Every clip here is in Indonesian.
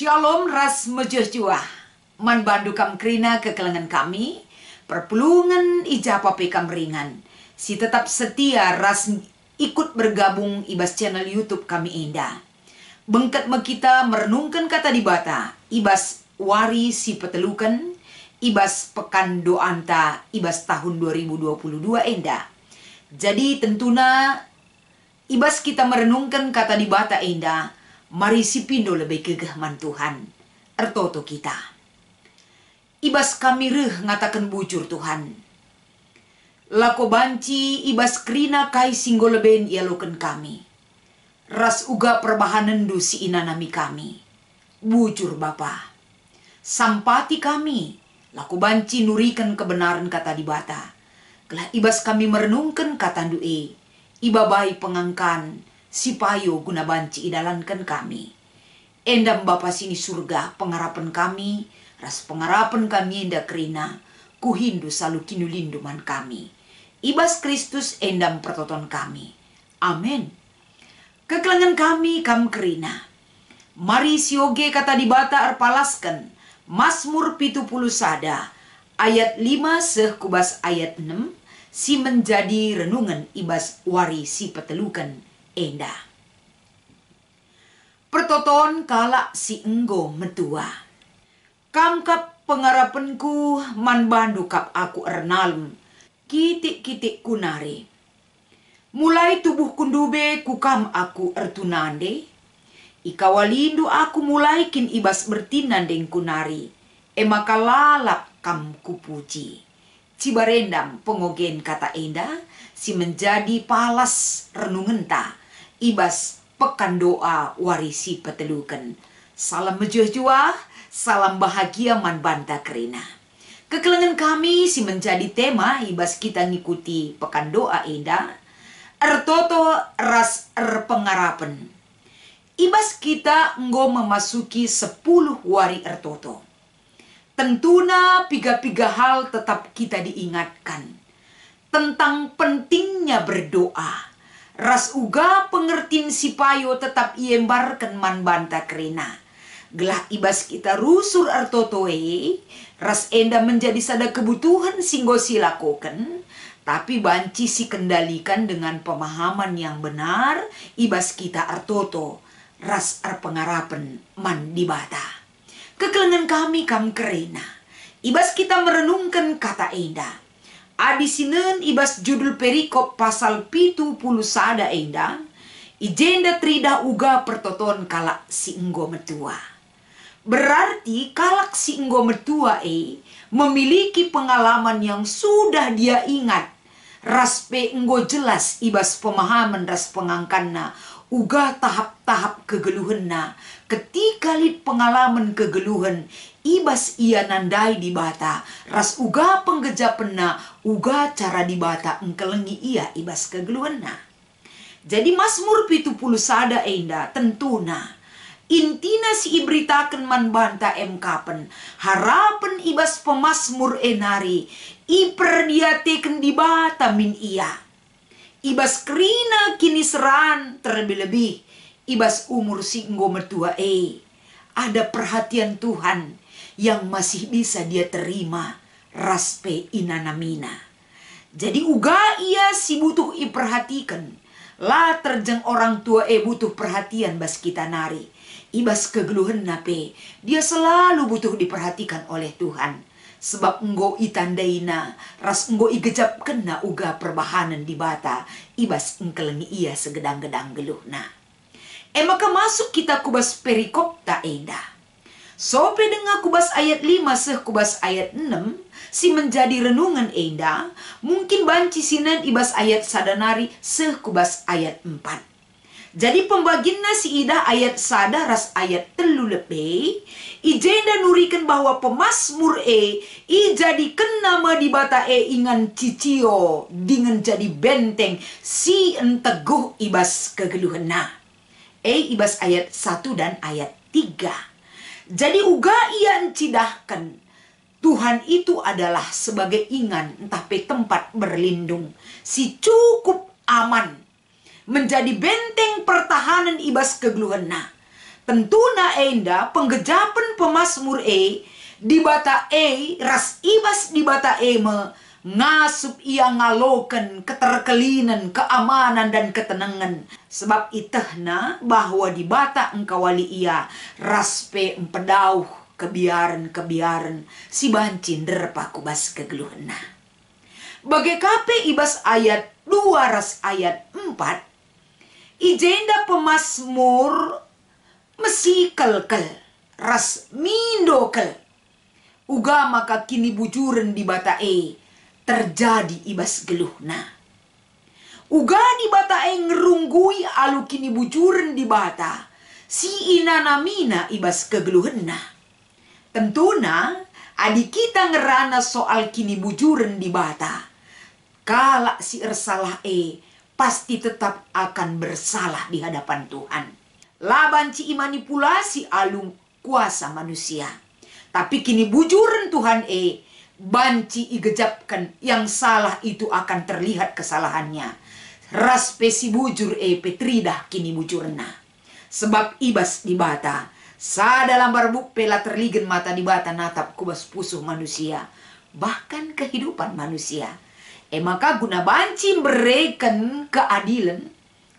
Shalom ras mejejua. Man bandu kam krina kekelengan kami. Perpulungan ijapa pekam ringan. Si tetap setia ras ikut bergabung ibas channel YouTube kami indah. Bengket kita merenungkan kata di bata. Ibas wari si petelukan. Ibas pekan doanta. Ibas tahun 2022 indah. Jadi tentuna ibas kita merenungkan kata di bata indah. Mari si pindo lebih kegeman Tuhan. Ertoto kita. Ibas kami reh ngatakan bujur Tuhan. Lako banci ibas krina kai singgo leben ialoken kami. Ras uga perbahanan du si inanami kami. Bujur Bapa. Sampati kami. Lako banci nurikan kebenaran kata di bata. Kelah ibas kami merenungkan kata du'e. Ibabai pengangkan. Si payo guna banci idalankan kami. Endam Bapa sini surga pengarapan kami. Ras pengarapan kami enda kerina. Kuhindu salu kinulinduman kami. Ibas Kristus endam pertoton kami. Amin. Kekelangan kami kam kerina. Mari sioge kata di bata arpalaskan. Mazmur 70 sada. Ayat 5 seh kubas ayat 6. Si menjadi renungan ibas wari si petelukan. Enda. Pertoton kalak si enggo metua. Kamkap pengarapanku man bandu kap aku ernalm. Kitik-kitik kunari. Mulai tubuh kundube kukam aku ertunande. Ikawalindu aku mulai kin ibas bertinandeng kunari. Emaka lalap kam kupuji. Cibarendam pengogen kata enda. Si menjadi palas renungenta. Ibas pekan doa warisi petelukan. Salam mejejua, salam bahagia man banta kerina. Kekelengan kami si menjadi tema ibas kita ngikuti pekan doa indah. Ertoto ras pengarapan. Ibas kita enggo memasuki 10 wari ertoto. Tentuna piga-piga hal tetap kita diingatkan. Tentang pentingnya berdoa. Ras uga pengertin si payo tetap iembarkan man banta kerina. Gelah ibas kita rusur artotoe. Ras enda menjadi sada kebutuhan singgo silakoken. Tapi banci si kendalikan dengan pemahaman yang benar. Ibas kita artoto. Ras pengarapan man dibata. Kekelengan kami kam kerina. Ibas kita merenungkan kata enda. Adisinen ibas judul perikop pasal 70 sada enda. Ijenda trida uga pertoton kalak si enggo metua. Berarti kalak si enggo metua memiliki pengalaman yang sudah dia ingat. Raspe enggo jelas ibas pemahaman ras pengangkanna. Uga tahap-tahap kegeluhenna. Ketika lid pengalaman kegeluhan. Ibas ia nandai di bata. Ras uga penggejapenna. Uga cara di bata engkelengi ia ibas kegeluhenna. Jadi Mazmur 70 sada enda tentuna. Intina si ibritaken man banta emkapen. Harapan ibas pemazmur enari. Iperdiateken di bata min ia. Ibas kerina kini seran terlebih-lebih. Ibas umur si enggo metua ada perhatian Tuhan yang masih bisa dia terima. Raspe inanamina. Jadi uga ia si butuh iperhatikan. La terjeng orang tua butuh perhatian bas kita nari. Ibas kegeluhan nape. Dia selalu butuh diperhatikan oleh Tuhan. Sebab enggo itandaina. Ras enggo igejap kena uga perbahanan di bata. Ibas engkelengi ia segedang-gedang geluhna. Maka masuk kita kubas perikop tak endah. Sope dengar kubas ayat 5 seh kubas ayat 6. Si menjadi renungan endah. Mungkin banci sinan ibas ayat sadanari seh kubas ayat 4. Jadi pembaginna si ida ayat sada ras ayat telu lebih. Ijenda nurikan bahwa pemazmur ijadikan nama di bata ingan cicio. Dengan jadi benteng si enteguh ibas kegeluhena. Ibas ayat 1 dan ayat 3. Jadi uga ia encidahkan. Tuhan itu adalah sebagai ingan entah pe tempat berlindung. Si cukup aman. Menjadi benteng pertahanan ibas kegeluhena. Tentuna enda penggejapan pemasmur di bata ras ibas di bata me ngasup ia ngaloken keterkelinan, keamanan dan ketenangan. Sebab itahna bahwa di bata engkawali ia raspe empedauh kebiaran si bancin derpa kubas kegeluhna. Bagai kape ibas ayat 2 ras ayat 4 ijenda pemasmur mesikelkel ras mindokel uga maka kini bujuren di bata terjadi ibas geluhna. Uga di bata ngerunggui alu kini bujuren di bata si inanamina ibas kegeluhna. Tentuna adik kita ngerana soal kini bujuren di bata. Kala si ersalah pasti tetap akan bersalah di hadapan Tuhan. Labanci manipulasi alung kuasa manusia. Tapi kini bujuren Tuhan banci igejapkan yang salah itu akan terlihat kesalahannya. Raspesi bujur petridah kini bujurna. Sebab ibas di bata. Sa dalam barbuk pela terligen mata di bata natap kubas pusuh manusia. Bahkan kehidupan manusia. Maka guna banci mereken keadilan.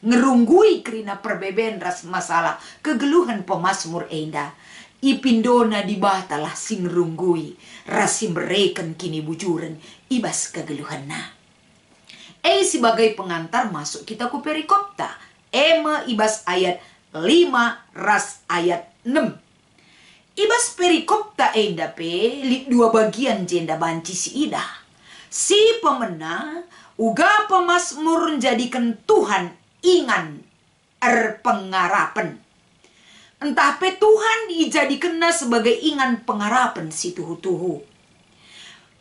Ngerunggui kerina perbeben ras masalah kegeluhan pemasmur enda. Ipindona di batalah sing runggui rasi mereken kini bujuren ibas kegeluhanna. Sebagai pengantar masuk kita ku perikopta. Ema ibas ayat 5 ras ayat 6. Ibas perikopta enda dua bagian jenda banci si ida. Si pemena uga pemasmur menjadikan Tuhan ingan pengarapan. Entah pe Tuhan dijadikan sebagai ingan pengarapan si tuhu-tuhu.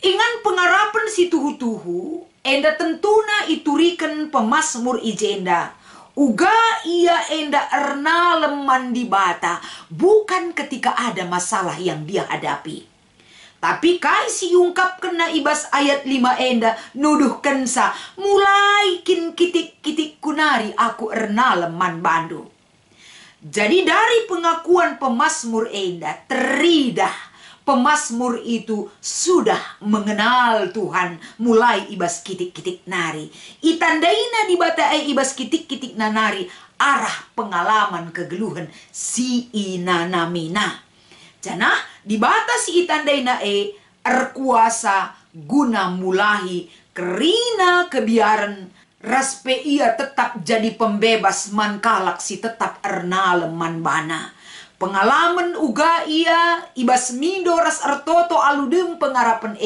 Ingan pengarapan si tuhu-tuhu enda tentuna iturikan pemasmur ijenda. Uga ia enda erna leman di bata. Bukan ketika ada masalah yang dia hadapi. Tapi kai si ungkap kena ibas ayat 5 enda nuduhkan sa mulai kin kitik-kitik kunari aku erna leman bandu. Jadi dari pengakuan pemasmur enda teridah pemasmur itu sudah mengenal Tuhan mulai ibas kitik-kitik nari. Itandaina di bata ibas kitik-kitik nanari arah pengalaman kegeluhan si inanamina. Janah di batas itandaina erkuasa guna mulahi kerina kebiaran raspe ia tetap jadi pembebas man kalak si tetap ernale man bana. Pengalaman uga ia ibas mindo ras ertoto aludem pengarapan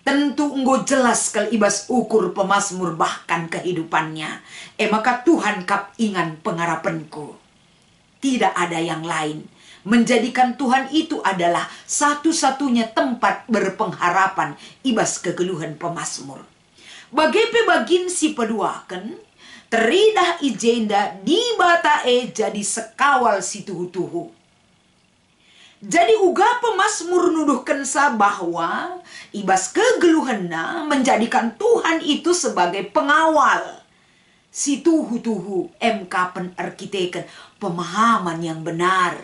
tentu enggo jelas kal ibas ukur pemasmur bahkan kehidupannya. Maka Tuhan kap ingan pengarapanku. Tidak ada yang lain. Menjadikan Tuhan itu adalah satu-satunya tempat berpengharapan ibas kegeluhan pemasmur. Bagepe bagin si peduakan, teridah ijenda di bata jadi sekawal si tuhu-tuhu. Jadi uga pemasmur nuduhkan sa bahwa ibas kegeluhanna menjadikan Tuhan itu sebagai pengawal. Si tuhu-tuhu pen arkiteken pemahaman yang benar.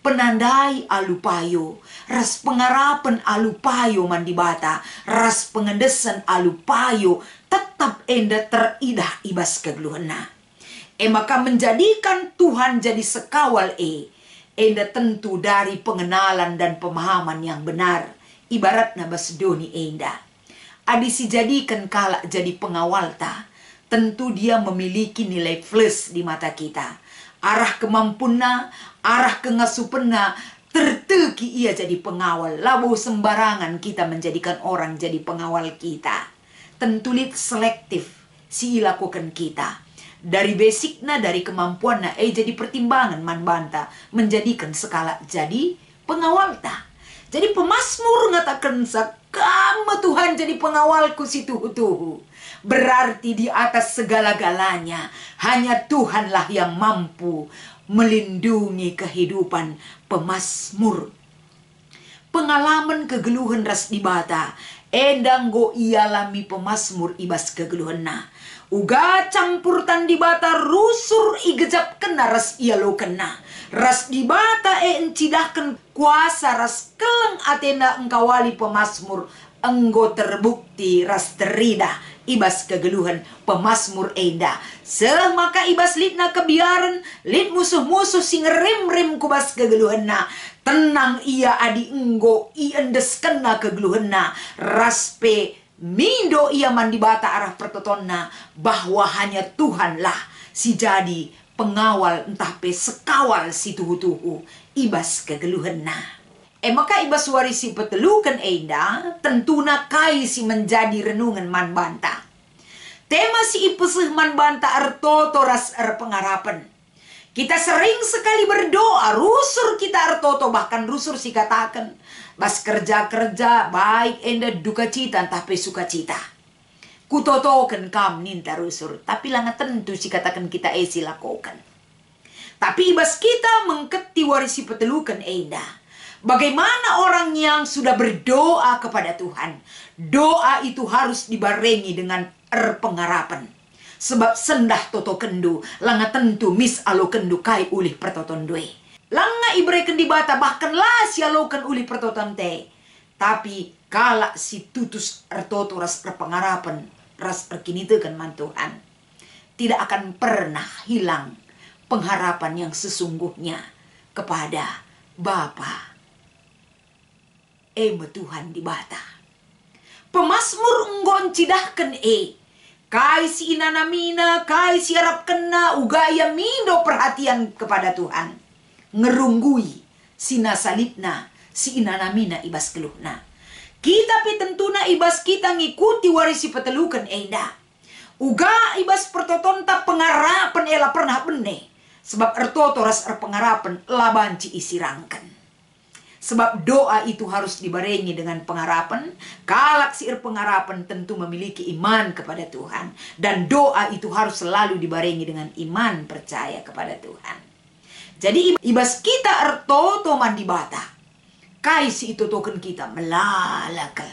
Penandai alupayo, ras pengarapan alupayo mandibata, ras pengendesan alupayo, tetap enda teridah ibas kegeluhana. Maka menjadikan Tuhan jadi sekawal enda tentu dari pengenalan dan pemahaman yang benar. Ibarat nabasdoni enda. Adisi jadikan kalak jadi pengawal ta, tentu dia memiliki nilai plus di mata kita. Arah kemampuna, arah kengasupena, terteki ia jadi pengawal. Labu sembarangan kita menjadikan orang jadi pengawal kita. Tentulit selektif si lakukan kita. Dari basicna, dari kemampuanna, jadi pertimbangan man banta. Menjadikan sekala jadi pengawal ta. Jadi pemasmur ngatakan kamu Tuhan jadi pengawalku si tuhu-tuhu. Berarti di atas segala-galanya hanya Tuhanlah yang mampu melindungi kehidupan pemasmur. Pengalaman kegeluhan ras di bata endang go ialami pemasmur ibas kegeluhanna. Uga campur tan di bata rusur igejap kena ras ia lo kena. Ras di bata encidahkan kuasa ras keleng atena engkawali pemasmur. Enggo terbukti ras terida ibas kegeluhan pemasmur enda. Semaka ibas litna kebiaran, lit musuh-musuh sing rem-rem kubas kegeluhan na. Tenang ia adi enggo iendes kena kegeluhan na. Raspe mindo ia mandi bata arah pertotonna bahwa hanya Tuhanlah si jadi pengawal entah pe sekawal si tuhu-tuhu ibas kegeluhan na. Maka ibas warisi petelukan enda tentuna kai si menjadi renungan man banta. Tema si ipesih man banta artoto ras pengarapan. Kita sering sekali berdoa, rusur kita artoto bahkan rusur si katakan. Bas kerja-kerja baik enda duka cita entah pe suka cita. Kutotoken kam ninta rusur, tapi langa tentu si katakan kita esi lakukan. Tapi ibas kita mengketi warisi petelukan enda. Bagaimana orang yang sudah berdoa kepada Tuhan, doa itu harus dibarengi dengan pengharapan. Sebab sendah toto kendu, langa tentu mis alo kendu kai ulih pertoton due. Langa ibreken di bata bahkan lah si alokan ulih pertoton te. Tapi kala si tutus ertoto ras pengharapan, ras erkinitekan man Tuhan. Tidak akan pernah hilang pengharapan yang sesungguhnya kepada Bapa. Tuhan di bata. Pemasmur enggon cidahkan kai si inanamina, kai si arab kena, ugaya mindo perhatian kepada Tuhan. Ngerunggui sina salibna, si inanamina ibas keluhna. Kita pi tentuna ibas kita ngikuti warisi petelukan enda. Uga ibas pertotonta pengarapan ela pernah bene. Sebab ertoto ras pengarapan labanci isi rangkan. Sebab doa itu harus dibarengi dengan pengharapan. Kalak siir pengharapan tentu memiliki iman kepada Tuhan. Dan doa itu harus selalu dibarengi dengan iman percaya kepada Tuhan. Jadi ibas kita ertoto mandi bata. Kaisi itu token kita melalakal.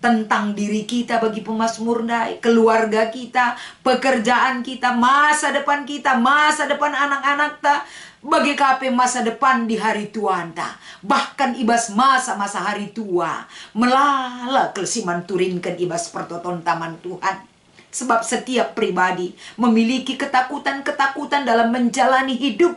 Tentang diri kita bagi pemasmur dai, keluarga kita, pekerjaan kita, masa depan kita, masa depan anak-anak ta. Bagi kape masa depan di hari tua anta. Bahkan ibas masa-masa hari tua. Melala kelsiman turinkan ibas pertoton taman Tuhan. Sebab setiap pribadi memiliki ketakutan-ketakutan dalam menjalani hidup.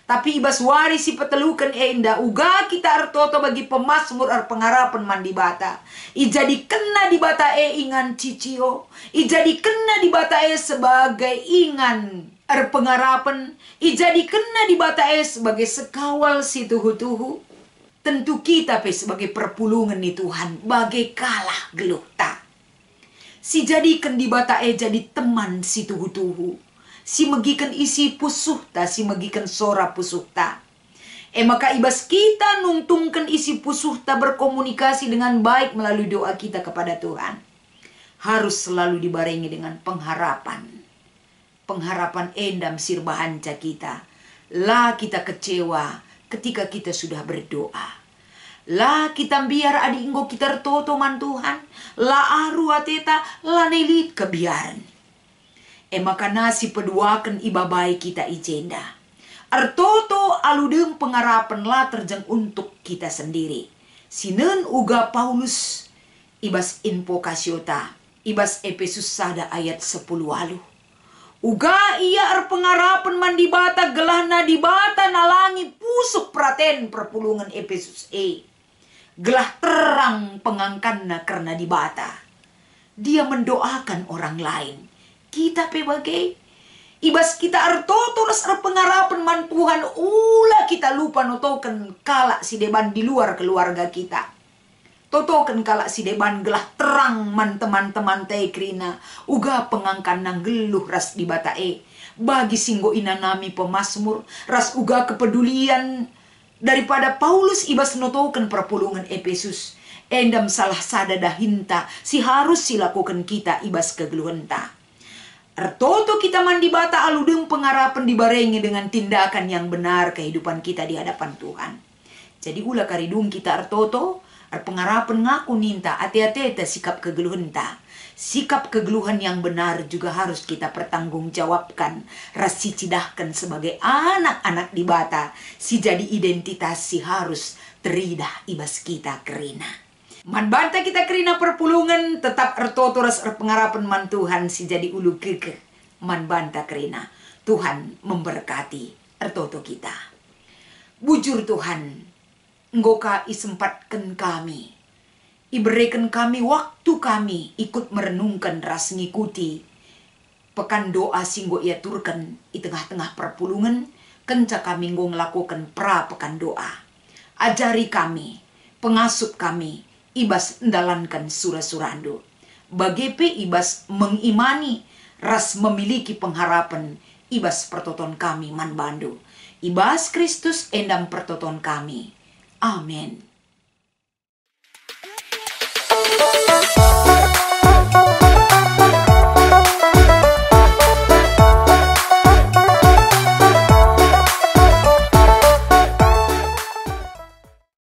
Tapi ibas warisi petelukan enda. Uga kita artoto bagi pemasmur pengharapan mandi bata. Ijadi kena di bata ingan cicio. Ijadi kena di bata sebagai ingan pengharapan. Ijadi kena di bata sebagai sekawal si tuhu-tuhu. Tentu kita sebagai perpulungan ni Tuhan. Bagai kalah geluh ta. Si jadikan di bata jadi teman si tuhu-tuhu. Si megikan isi pusuh ta, si megikan sora pusuh ta. Maka ibas kita nungtungkan isi pusuh ta berkomunikasi dengan baik melalui doa kita kepada Tuhan. Harus selalu dibarengi dengan pengharapan. Pengharapan endam sirbahanca kita. Lah kita kecewa ketika kita sudah berdoa. Lah kita biar adi inggo kita toto man Tuhan. Lah aru ateta lah nelit kebiaran. Maka nasi peduakan ibabai kita ijenda. Artoto aludem pengharapan lah terjang untuk kita sendiri. Sinen uga Paulus ibas invokasiota. Ibas Efesus sada ayat 10 walu. Uga ia pengharapan mandi bata gelahna di bata nalangi pusuk praten perpulungan Efesus Gelah terang pengangkanna karena di bata. Dia mendoakan orang lain. Kita pebagai ibas kita artoto ras pengharapan man Tuhan ulah kita lupa notoken kala si deban di luar keluarga kita. Totoken kala si deban gelah terang man teman-teman teh krina uga pengangkan nang geluh ras di bata bagi singgo inanami pemasmur ras uga kepedulian daripada Paulus ibas notoken perpulungan Efesus. Endam salah sada dahinta si harus silakukan kita ibas kegeluhenta. Ertoto kita mandi bata aludeng pengharapan dibarengi dengan tindakan yang benar kehidupan kita di hadapan Tuhan. Jadi ulah karidung kita ertoto, pengharapan ngaku ninta ate-ate sikap kegeluhenta. Sikap kegeluhan yang benar juga harus kita pertanggungjawabkan. Rasi cidahkan sebagai anak-anak di bata. Si jadi identitas si harus teridah ibas kita kerina. Man banta kita kerina perpulungan tetap ertotoras pengarapan man Tuhan si jadi ulu keke. Man banta kerina. Tuhan memberkati ertoto kita. Bujur Tuhan, Enggoka isempatkan kami. Iberikan kami waktu kami ikut merenungkan ras ngikuti pekan doa singgo ia turkan di tengah-tengah perpulungan kenca kami nggo ngelakukan pra pekan doa. Ajari kami, pengasup kami, ibas endalankan surah-surando. Bagepe ibas mengimani ras memiliki pengharapan ibas pertoton kami man bandu. Ibas Kristus endam pertoton kami. Amin.